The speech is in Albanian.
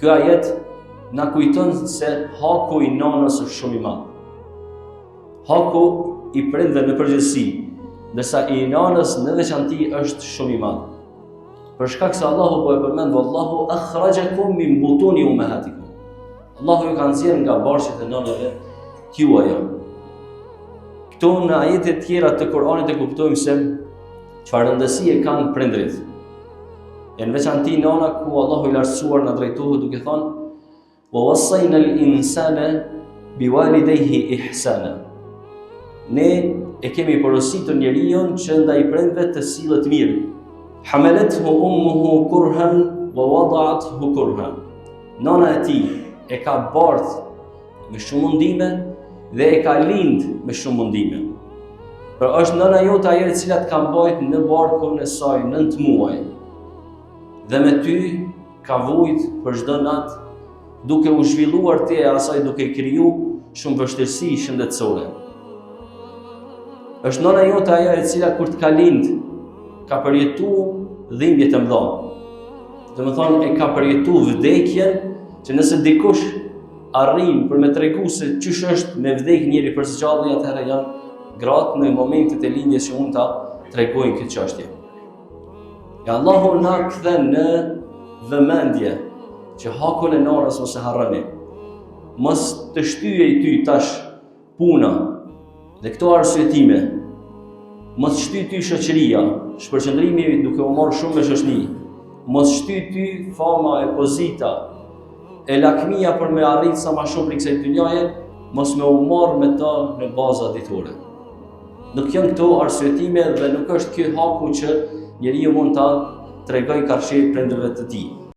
Ky ajet na kujton se haku i nanës është shumë i madh. Haku i prindve në përgjithësi, ndërsa i nanës në veçanti është shumë i madh. Për shkak se Allahu po e përmend wallahu akhrajakum min butuni ummahatikum. Allahu ju ka nxjerrë nga barqet e nënave tuaja. Këto në ajete tjera të Kuranit e kuptojmë se çfarë rëndësie kanë prindrit. E në veçanti nana ku Allahu i lartësuar na drejtohet duke thënë wa wassayna al-insana biwalidayhi ihsana. Ne e kemi porositur njeriu që ndaj prindve të sillet mirë. Hamalathu ummuhu kurhan wa wada'athu kurhan. Nana e tij e ka bardh me shumë mundime dhe e ka lind me shumë mundime. Por është nëna jote ajo e cila të ka mbajtur në barkun e saj 9 muaj. Dhe me ty ka vujt për çdo natë, duke u zhvilluar te asaj duke kriju shumë vështirësi shëndetësore. Është nëna jote ajo e cila kur të ka lind, ka përjetuar dhimbje të mëdha. Domethënë e ka përjetuar vdekjen, që nëse dikush arrin për me tregu se çysh është me vdek njëri për së gjallë, atëherë janë gratë në momentet e lindjes që unë ta tregojnë këtë çështje. E Allahu na kthen në vëmendje që hakun e nanës mos e harroni. Mos të shtyej ty tash puna dhe këto arsyetime. Mos shtyj ty shoqëria, shpërqendrimi duke u marrë shumë me shoqni. Mos shtyj ty fama e pozita, e lakmia për me arrit sa ma shumë për kësaj dynjaje, mos me u marrë me ta në baza ditore. Nuk janë këto arsyetime dhe nuk është ky haku që njeriu mund ta tregoj karshi prindërve të tij.